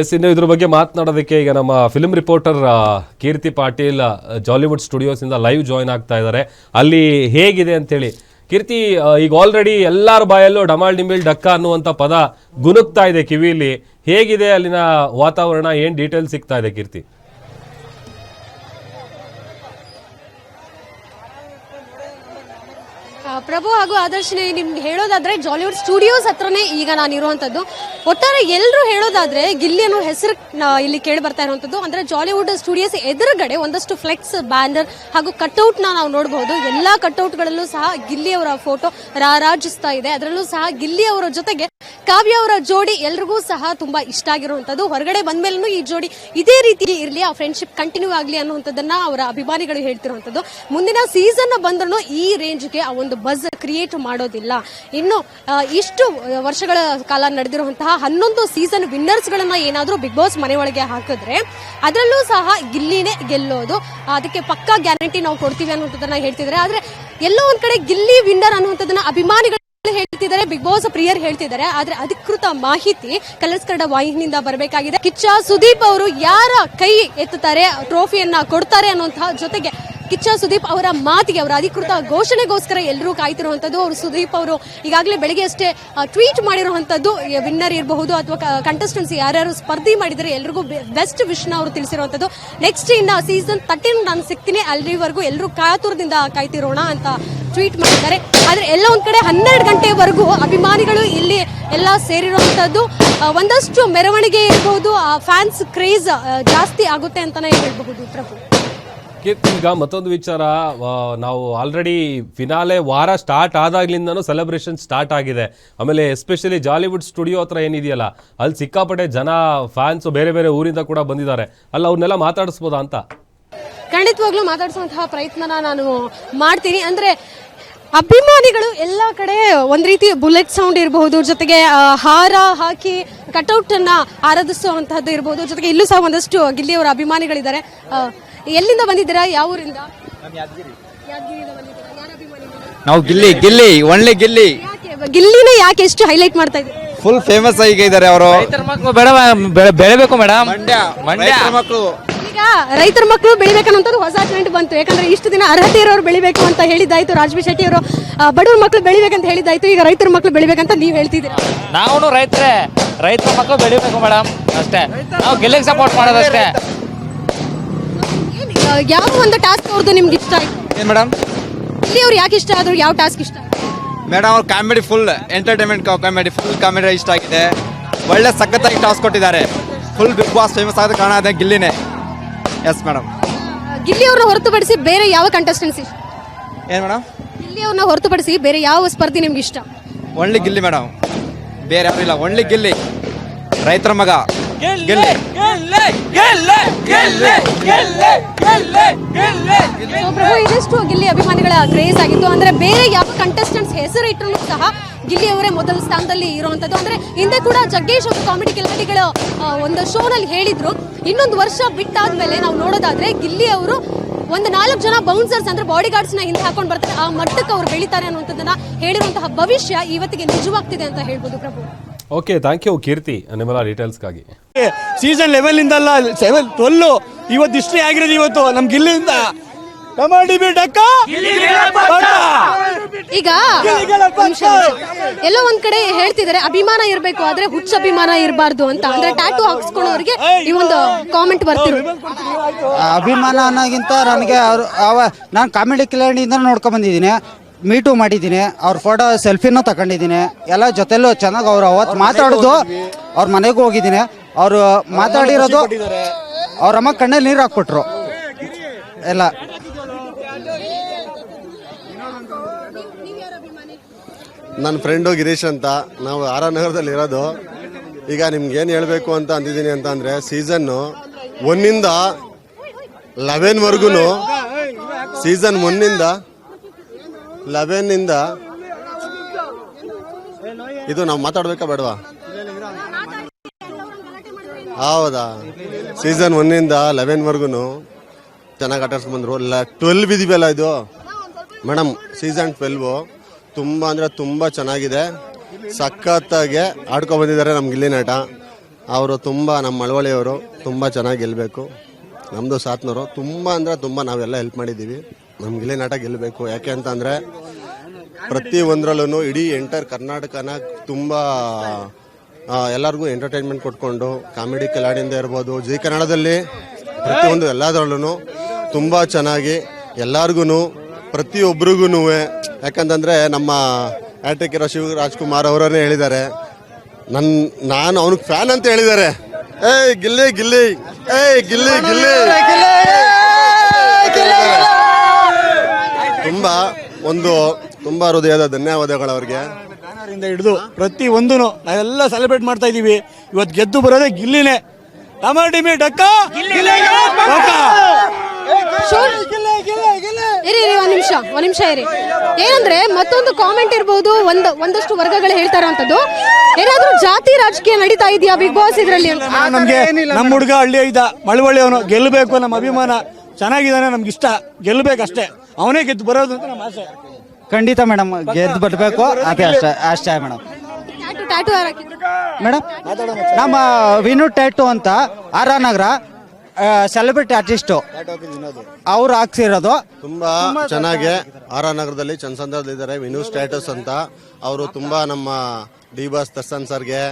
ಇನ್ನು ಇದ್ರ ಬಗ್ಗೆ ಮಾತನಾಡೋದಕ್ಕೆ ಈಗ ನಮ್ಮ ಫಿಲ್ಮ್ ರಿಪೋರ್ಟರ್ ಕೀರ್ತಿ ಪಾಟೀಲ್ ಜಾಲಿವುಡ್ ಸ್ಟುಡಿಯೋಸ್ ಇಂದ ಲೈವ್ ಜಾಯಿನ್ ಆಗ್ತಾ ಇದ್ದಾರೆ. ಅಲ್ಲಿ ಹೇಗಿದೆ ಅಂತೇಳಿ ಕೀರ್ತಿ, ಈಗ ಆಲ್ರೆಡಿ ಎಲ್ಲರ ಬಾಯಲ್ಲೂ ಡಮಾಲ್ ಡಿಂಬಿಲ್ ಡಕ್ಕ ಅನ್ನುವಂಥ ಪದ ಗುನುಗ್ತಾ ಇದೆ ಕಿವಿಲಿ. ಹೇಗಿದೆ ಅಲ್ಲಿನ ವಾತಾವರಣ, ಏನು ಡೀಟೇಲ್ ಸಿಗ್ತಾ ಇದೆ ಕೀರ್ತಿ? ಪ್ರಭು ಹಾಗೂ ಆದರ್ಶಿನಿ, ನಿಮ್ಗೆ ಹೇಳೋದಾದ್ರೆ ಜಾಲಿವುಡ್ ಸ್ಟುಡಿಯೋಸ್ ಹತ್ರನೇ ಈಗ ನಾನು ಇರುವಂತದ್ದು. ಒಟ್ಟಾರೆ ಎಲ್ಲರೂ ಹೇಳೋದಾದ್ರೆ ಗಿಲ್ಲಿ ಅನ್ನೋ ಹೆಸರು ಇಲ್ಲಿ ಕೇಳಿ ಬರ್ತಾ ಇರುವಂತದ್ದು. ಅಂದ್ರೆ ಜಾಲಿವುಡ್ ಸ್ಟುಡಿಯೋಸ್ ಎದುರುಗಡೆ ಒಂದಷ್ಟು ಫ್ಲೆಕ್ಸ್, ಬ್ಯಾನರ್ ಹಾಗೂ ಕಟ್ಔಟ್ ನಾವು ನೋಡಬಹುದು. ಎಲ್ಲಾ ಕಟ್ಔಟ್ ಗಳಲ್ಲೂ ಸಹ ಗಿಲ್ಲಿ ಅವರ ಫೋಟೋ ರಾರಾಜಿಸ್ತಾ ಇದೆ. ಅದರಲ್ಲೂ ಸಹ ಗಿಲ್ಲಿ ಅವರ ಜೊತೆಗೆ ಕಾವ್ಯ ಅವರ ಜೋಡಿ ಎಲ್ರಿಗೂ ಸಹ ತುಂಬಾ ಇಷ್ಟ ಆಗಿರುವಂತದ್ದು. ಹೊರಗಡೆ ಬಂದ್ಮೇಲೂ ಈ ಜೋಡಿ ಇದೇ ರೀತಿ ಇರಲಿ, ಆ ಫ್ರೆಂಡ್ಶಿಪ್ ಕಂಟಿನ್ಯೂ ಆಗಲಿ ಅನ್ನುವಂಥದ್ದನ್ನ ಅವರ ಅಭಿಮಾನಿಗಳು ಹೇಳ್ತಿರುವಂತದ್ದು. ಮುಂದಿನ ಸೀಸನ್ ಬಂದ್ರೂ ಈ ರೇಂಜ್ಗೆ ಆ ಒಂದು ಬಜ್ ಕ್ರಿಯೇಟ್ ಮಾಡೋದಿಲ್ಲ. ಇನ್ನು ಇಷ್ಟು ವರ್ಷಗಳ ಕಾಲ ನಡೆದಿರುವಂತಹ 11 ಸೀಸನ್ ವಿನ್ನರ್ಸ್ ಗಳನ್ನ ಏನಾದ್ರೂ ಬಿಗ್ ಬಾಸ್ ಮನೆ ಒಳಗೆ ಹಾಕಿದ್ರೆ ಅದರಲ್ಲೂ ಸಹ ಗಿಲ್ಲಿನೇ ಗೆಲ್ಲೋದು, ಅದಕ್ಕೆ ಪಕ್ಕಾ ಗ್ಯಾರಂಟಿ ನಾವು ಕೊಡ್ತೀವಿ ಅನ್ನುವಂಥದ್ದನ್ನ ಹೇಳ್ತಿದ್ದಾರೆ. ಆದ್ರೆ ಎಲ್ಲೋ ಒಂದ್ ಕಡೆ ಗಿಲ್ಲಿ ವಿನ್ನರ್ ಅನ್ನುವಂಥದ್ದನ್ನ ಅಭಿಮಾನಿಗಳು ಹೇಳ್ತಿದ್ದಾರೆ, ಬಿಗ್ ಬಾಸ್ ಪ್ರಿಯರ್ ಹೇಳ್ತಿದ್ದಾರೆ. ಆದ್ರೆ ಅಧಿಕೃತ ಮಾಹಿತಿ ಕಲರ್ಸ್ ಕನ್ನಡ ವಾಹಿನಿಯಿಂದ ಬರಬೇಕಾಗಿದೆ. ಕಿಚ್ಚ ಸುದೀಪ್ ಅವರು ಯಾರ ಕೈ ಎತ್ತುತ್ತಾರೆ, ಟ್ರೋಫಿಯನ್ನ ಕೊಡ್ತಾರೆ ಅನ್ನುವಂತಹ ಜೊತೆಗೆ ಕಿಚ್ಚ ಸುದೀಪ್ ಅವರ ಮಾತಿಗೆ, ಅವರ ಅಧಿಕೃತ ಘೋಷಣೆಗೋಸ್ಕರ ಎಲ್ಲರೂ ಕಾಯ್ತಿರುವಂತದ್ದು. ಅವರು ಸುದೀಪ್ ಅವರು ಈಗಾಗಲೇ ಬೆಳಗ್ಗೆ ಅಷ್ಟೇ ಟ್ವೀಟ್ ಮಾಡಿರುವಂತದ್ದು, ವಿನ್ನರ್ ಇರಬಹುದು ಅಥವಾ ಕಂಟೆಸ್ಟೆಂಟ್ಸ್ ಯಾರ್ಯಾರು ಸ್ಪರ್ಧೆ ಮಾಡಿದರೆ ಎಲ್ರಿಗೂ ಬೆಸ್ಟ್ ವಿಶ್ ನ ಅವರು ತಿಳಿಸಿರುವಂತದ್ದು. ನೆಕ್ಸ್ಟ್ ಇನ್ನ ಸೀಸನ್ 13 ನಾನು ಸಿಗ್ತೀನಿ, ಅಲ್ಲಿವರೆಗೂ ಎಲ್ಲರೂ ಕಾತುರದಿಂದ ಕಾಯ್ತಿರೋಣ ಅಂತ ಟ್ವೀಟ್ ಮಾಡಿದ್ದಾರೆ. ಆದ್ರೆ ಎಲ್ಲ ಒಂದ್ ಕಡೆ 12 ಗಂಟೆವರೆಗೂ ಅಭಿಮಾನಿಗಳು ಇಲ್ಲಿ ಎಲ್ಲ ಸೇರಿರುವಂತದ್ದು. ಒಂದಷ್ಟು ಮೆರವಣಿಗೆ ಇರಬಹುದು, ಫ್ಯಾನ್ಸ್ ಕ್ರೇಜ್ ಜಾಸ್ತಿ ಆಗುತ್ತೆ ಅಂತಾನೆ ಹೇಳ್ಬಹುದು. ಪ್ರಭು, ಈಗ ಮತ್ತೊಂದು ವಿಚಾರ, ನಾವು ಆಲ್ರೆಡಿ ಫಿನಾಲೆ ವಾರ ಸ್ಟಾರ್ಟ್ ಆದಾಗ್ಲಿಂದನೂ ಸೆಲೆಬ್ರೇಷನ್ ಸ್ಟಾರ್ಟ್ ಆಗಿದೆ. ಆಮೇಲೆ ಎಸ್ಪೆಷಲಿ ಜಾಲಿವುಡ್ ಸ್ಟುಡಿಯೋ ಹತ್ರ ಏನಿದೆಯಲ್ಲ, ಅಲ್ಲಿ ಸಿಕ್ಕಾಪಟ್ಟೆ ಜನ, ಫ್ಯಾನ್ಸ್ ಬೇರೆ ಬೇರೆ ಊರಿಂದ ಕೂಡ ಬಂದಿದ್ದಾರೆ. ಅಲ್ಲಿ ಅವ್ರನ್ನೆಲ್ಲ ಮಾತಾಡಿಸ್ಬೋದಾ ಅಂತ? ಖಂಡಿತವಾಗ್ಲೂ ಮಾತಾಡಿಸುವಂತಹ ಪ್ರಯತ್ನನ ನಾನು ಮಾಡ್ತೀನಿ. ಅಂದ್ರೆ ಅಭಿಮಾನಿಗಳು ಎಲ್ಲ ಕಡೆ ಒಂದ್ ರೀತಿ ಬುಲೆಟ್ ಸೌಂಡ್ ಇರಬಹುದು, ಜೊತೆಗೆ ಹಾರ ಹಾಕಿ ಕಟ್ಔಟ್ ಅನ್ನ ಆರಾಧಿಸುವಂತಹದ್ದು ಇರಬಹುದು. ಜೊತೆಗೆ ಇಲ್ಲೂ ಸಹ ಒಂದಷ್ಟು ಗಿಲ್ಲಿಯವರ ಅಭಿಮಾನಿಗಳಿದ್ದಾರೆ. ಎಲ್ಲಿಂದ ಬಂದಿದ್ದೀರಾ, ಯಾವ ಊರಿಂದ? ನಾವು ಗಿಲ್ಲಿ ಒಳ್ಳೆ ಗಿಲ್ಲಿ. ಗಿಲ್ಲಿನ ಯಾಕೆ ಎಷ್ಟು ಹೈಲೈಟ್ ಮಾಡ್ತಾ ಇದ್ದೀವಿ? ಫುಲ್ ಫೇಮಸ್ ಆಗಿದ್ದಾರೆ ಅವರು. ಬೆಳೆಬೇಕು ಮೇಡಮ್, ಮಂಡ್ಯ ಮಕ್ಕಳು. ಈಗ ರೈತರ ಮಕ್ಕಳು ಬೆಳಿಬೇಕನ್ನೋದು ಹೊಸ ಟ್ರೆಂಡ್ ಬಂತು. ಯಾಕಂದ್ರೆ ಇಷ್ಟು ದಿನ ಅರ್ಹತೆ ಇರೋರು ಬೆಳಿಬೇಕು ಅಂತ ಹೇಳಿದ್ದಾಯ್ತು, ರಾಜ್ಬಿ ಶೆಟ್ಟಿ ಅವರು ಬಡವ್ರ ಮಕ್ಕಳು ಬೆಳಿಬೇಕಂತ ಹೇಳಿದ್ದಾಯ್ತು. ಈಗ ರೈತರ ಮಕ್ಕಳು ಬೆಳಿಬೇಕಂತ ನೀವ್ ಹೇಳ್ತಿದ್ದೀರಾ. ನಾವು ರೈತರ ಮಕ್ಕಳು ಬೆಳಿಬೇಕು ಮೇಡಮ್, ಅಷ್ಟೇ. ನಾವು ಗೆಲ್ಲಿಗೆ ಸಪೋರ್ಟ್ ಮಾಡೋದಷ್ಟೇ. ಯಾವ ಒಂದು ಟಾಸ್ಕ್ ಅವ್ರದ್ದು ನಿಮ್ಗೆ ಇಷ್ಟ ಆಯ್ತು? ಏನ್ ಮೇಡಮ್, ಇಲ್ಲಿ ಅವ್ರು ಯಾಕೆ ಇಷ್ಟ ಆದ್ರು, ಯಾವ ಟಾಸ್ಕ್ ಇಷ್ಟ ಆಯ್ತು? ಮೇಡಮ್ ಅವ್ರ comedy full entertainment comedy, full comedy ಇಷ್ಟ ಆಗಿದೆ. ಒಳ್ಳೆ ಸಖತ್ತಾಗಿ ಟಾಸ್ಕ್ ಕೊಟ್ಟಿದ್ದಾರೆ. ಫುಲ್ ಬಿಗ್ ಬಾಸ್ ಫೇಮಸ್ ಆದ ಕಾರಣ ಅದೇ ಗಿಲ್ಲಿನೇ. Yes madam. ಗಿಲ್ಲಿ ಅವ್ರನ್ನ ಹೊರತುಪಡಿಸಿ ಬೇರೆ ಯಾವ ಕಂಟೆಸ್ಟೆಂಟ್ಸ್ ಇಷ್ಟ? ಏನ್ ಮೇಡಮ್, ಗಿಲ್ಲಿ ಅವ್ರನ್ನ ಹೊರತುಪಡಿಸಿ ಬೇರೆ ಯಾವ ಸ್ಪರ್ಧಿ ನಿಮ್ಗೆ ಇಷ್ಟ? ಒಳ್ಳೆ ಗಿಲ್ಲಿ ಮೇಡಮ್, ಬೇರೆ ಯಾರು ಇಲ್ಲ. ಒಳ್ಳೆ ಗಿಲ್ಲಿ, ರೈತರ ಮಗ ಗಿಲ್ಲಿ. ಪ್ರಭು, ಇದಿಷ್ಟು ಗಿಲ್ಲಿ ಅಭಿಮಾನಿಗಳ ಕ್ರೇಜ್ ಆಗಿತ್ತು. ಅಂದ್ರೆ ಬೇರೆ ಯಾವ ಕಂಟೆಸ್ಟೆಂಟ್ಸ್ ಹೆಸರು ಇಟ್ಟರು ಸಹ ಗಿಲ್ಲಿ ಅವರೇ ಮೊದಲ ಸ್ಥಾನದಲ್ಲಿ ಇರುವಂತದ್ದು. ಅಂದ್ರೆ ಹಿಂದೆ ಕೂಡ ಜಗ್ಗೇಶ್ ಅವರು ಕಾಮಿಡಿ ಕಿಲಾಡಿಗಳ ಒಂದು ಶೋನಲ್ಲಿ ಹೇಳಿದ್ರು, ಇನ್ನೊಂದು ವರ್ಷ ಬಿಟ್ಟಾದ್ಮೇಲೆ ನಾವು ನೋಡೋದಾದ್ರೆ ಗಿಲ್ಲಿ ಅವರು ಒಂದು 4 ಜನ ಬೌನ್ಸರ್ಸ್ ಅಂದ್ರೆ ಬಾಡಿ ಗಾರ್ಡ್ಸ್ ನ ಹಿಂದೆ ಹಾಕೊಂಡು ಬರ್ತಾರೆ, ಆ ಮಟ್ಟಕ್ಕೆ ಅವರು ಬೆಳಿತಾರೆ ಅನ್ನುವಂಥದ್ದನ್ನ ಹೇಳಿರುವಂತಹ ಭವಿಷ್ಯ ಇವತ್ತಿಗೆ ನಿಜವಾಗ್ತಿದೆ ಅಂತ ಹೇಳ್ಬೋದು. ಪ್ರಭು, ಓಕೆ, ಥ್ಯಾಂಕ್ ಯು ಕೀರ್ತಿ ನಿಮ್ಮೆಲ್ಲ ಡೀಟೇಲ್ಸ್ಗಾಗಿ. ಸೀಸನ್ 11 ಇಂದಲ್ಲ 12 ಇವತ್ತು ಹಿಸ್ಟ್ರಿ ಆಗಿರೋದು. ಇವತ್ತು ನಮ್ ಗಿಲ್ಲಿಯಿಂದ ಈಗ ಎಲ್ಲೋ ಒಂದ್ ಕಡೆ ಹೇಳ್ತಿದ್ದಾರೆ ಅಭಿಮಾನ ಇರಬೇಕು, ಆದ್ರೆ ಹುಚ್ಚ ಅಭಿಮಾನ ಇರಬಾರ್ದು ಅಂತ. ಅಂದ್ರೆ ಟ್ಯಾಟೂ ಹಾಕ್ಸ್ಕೊಳ್ಳೋರಿಗೆ ಈ ಒಂದು ಕಾಮೆಂಟ್ ಬರ್ತಿರೋ ಅಭಿಮಾನ ಅನ್ನೋಗಿಂತ ನನಗೆ ನಾನು ಕಾಮಿಡಿ ಕಿಲಾಡಿಯಿಂದ ನೋಡ್ಕೊಂಡ್ ಬಂದಿದ್ದೀನಿ, ಮೀಟು ಮಾಡಿದ್ದೀನಿ, ಅವ್ರ ಫೋಟೋ ಸೆಲ್ಫಿನೂ ತಗೊಂಡಿದ್ದೀನಿ, ಎಲ್ಲ ಜೊತೆಲೂ ಚೆನ್ನಾಗಿ ಅವ್ರು ಅವತ್ತು ಮಾತಾಡೋದು. ಅವ್ರ ಮನೆಗೂ ಹೋಗಿದ್ದೀನಿ, ಅವರು ಮಾತಾಡಿರೋದು, ಅವ್ರಮ್ಮ ಕಣ್ಣಲ್ಲಿ ನೀರು ಹಾಕ್ಬಿಟ್ರು ಎಲ್ಲ. ನನ್ನ ಫ್ರೆಂಡು ಗಿರೀಶ್ ಅಂತ, ನಾವು ಆರ್ ಆರ್ ನಗರದಲ್ಲಿ ಇರೋದು. ಈಗ ನಿಮ್ಗೆ ಏನು ಹೇಳಬೇಕು ಅಂತ ಅಂತಿದ್ದೀನಿ ಅಂತ ಅಂದರೆ, ಸೀಸನ್ನು 1 ಇಂದ 11ವರೆಗೂ, ಸೀಸನ್ 1 ಇಂದ 11 ಇಂದ ಇದು ನಾವು ಮಾತಾಡ್ಬೇಕಾ ಬೇಡವಾ? ಹೌದಾ, ಸೀಸನ್ 1 ಇಂದ 11ವರೆಗೂ ಚೆನ್ನಾಗಿ ಆಟಾಡ್ಸ್ಕೊಂಡು ಬಂದರು. 12 ಇದೆಯಲ್ಲ ಇದು ಮೇಡಮ್, ಸೀಸನ್ 12 ತುಂಬ ಅಂದರೆ ತುಂಬ ಚೆನ್ನಾಗಿದೆ. ಸಖತ್ತಾಗಿ ಆಡ್ಕೊ ಬಂದಿದ್ದಾರೆ ನಮ್ಮ ಗಿಲ್ಲಿ ನಟ. ಅವರು ತುಂಬ ನಮ್ಮ ಮಳವಳ್ಳಿಯವರು ತುಂಬ ಚೆನ್ನಾಗಿ ಗೆಲ್ಲಬೇಕು. ನಮ್ಮದು ಸಾತ್ನವರು ತುಂಬ ಅಂದರೆ ತುಂಬ ನಾವೆಲ್ಲ ಹೆಲ್ಪ್ ಮಾಡಿದ್ದೀವಿ. ನಮ್ಮ ಗಿಲ್ಲಿ ನಟ ಗೆಲ್ಲಬೇಕು. ಯಾಕೆ ಅಂತಂದರೆ ಪ್ರತಿ ಒಂದರಲ್ಲೂ ಇಡೀ ಎಂಟರ್ ಕರ್ನಾಟಕನ ತುಂಬ ಎಲ್ಲರಿಗೂ ಎಂಟರ್ಟೈನ್ಮೆಂಟ್ ಕೊಟ್ಕೊಂಡು ಕಾಮಿಡಿ ಕಲಾಡಿಂದ ಇರ್ಬೋದು, ಜಿ ಕನ್ನಡದಲ್ಲಿ ಪ್ರತಿಯೊಂದು ಎಲ್ಲದರಲ್ಲೂ ತುಂಬ ಚೆನ್ನಾಗಿ ಎಲ್ಲರಿಗೂ ಪ್ರತಿಯೊಬ್ಬರಿಗೂ, ಯಾಕಂತಂದರೆ ನಮ್ಮ ಆ್ಯಕ್ಟ್ರಿಕ್ ಇರೋ ಶಿವರಾಜ್ಕುಮಾರ್ ಅವರನ್ನೇ ಹೇಳಿದ್ದಾರೆ, ನಾನು ಅವನಿಗೆ ಫ್ಯಾನ್ ಅಂತ ಹೇಳಿದ್ದಾರೆ. ಏಯ್ ಗಿಲ್ಲಿ ಗಿಲ್ಲಿ, ಏಯ್ ಗಿಲ್ಲಿ ಗಿಲ್ಲಿ. ತುಂಬ ಹೃದಯದ ಧನ್ಯವಾದಗಳು ಅವ್ರಿಗೆ. ಬ್ಯಾನರಿಂದ ಹಿಡಿದು ಪ್ರತಿ ಒಂದು ನಾವೆಲ್ಲ ಸೆಲೆಬ್ರೇಟ್ ಮಾಡ್ತಾ ಇದೀವಿ. ಇವತ್ತು ಗೆದ್ದು ಬರೋದೇ ಗಿಲ್ಲಿನೇ. ಟಮಾಟಿಮಿ ಡಕ್ಕ ಇರಿ ಒಂದ್ ನಿಮಿಷ ಇರಿ. ಏನಂದ್ರೆ ಮತ್ತೊಂದು ಕಾಮೆಂಟ್ ಇರ್ಬೋದು, ಒಂದಷ್ಟು ವರ್ಗಗಳು ಹೇಳ್ತಾ ಇರೋಂಥದ್ದು, ಏನಾದ್ರೂ ಜಾತಿ ರಾಜಕೀಯ ನಡೀತಾ ಇದೆಯಾ ಬಿಗ್ ಬಾಸ್ ಇದ್ರಲ್ಲಿ? ನಮ್ಗೆ ನಮ್ಮ ಹುಡುಗ ಹಳ್ಳಿ ಇದ್ದ ಮಳವಳ್ಳಿ, ಅವನು ಗೆಲ್ಲಬೇಕು, ನಮ್ಮ ಅಭಿಮಾನ ಚೆನ್ನಾಗಿದ್ದಾನೆ, ನಮ್ಗೆ ಇಷ್ಟ, ಗೆಲ್ಲಬೇಕಷ್ಟೇ, ಅವನೇ ಗೆದ್ದು ಬರೋದು ಅಂತ ನಮ್ಮ ಆಸೆ. ಖಂಡಿತ ಮೇಡಮ್, ಗೆದ್ದು ಬರಬೇಕು, ಅದೇ ಅಷ್ಟೇ ಮೇಡಮ್. ಟ್ಯಾಟೂ ಮೇಡಮ್ ನಮ್ಮ ವಿನು ಟ್ಯಾಟೂ ಅಂತ ಆರ್ ನಗರ ಸೆಲೆಬ್ರಿಟಿ ಆರ್ಟಿಸ್ಟು ಅವ್ರು ಹಾಕ್ಸಿರೋದು. ತುಂಬ ಚೆನ್ನಾಗಿ ಆರ್ ನಗರದಲ್ಲಿ ಚನ್ನಸಂದ್ರದಲ್ಲಿ ಇದ್ದಾರೆ ವಿನು ಸ್ಟ್ಯಾಟಸ್ ಅಂತ. ಅವರು ತುಂಬ ನಮ್ಮ ಡಿ ಬಾಸ್ ದರ್ಶನ್ ಸರ್ಗೆ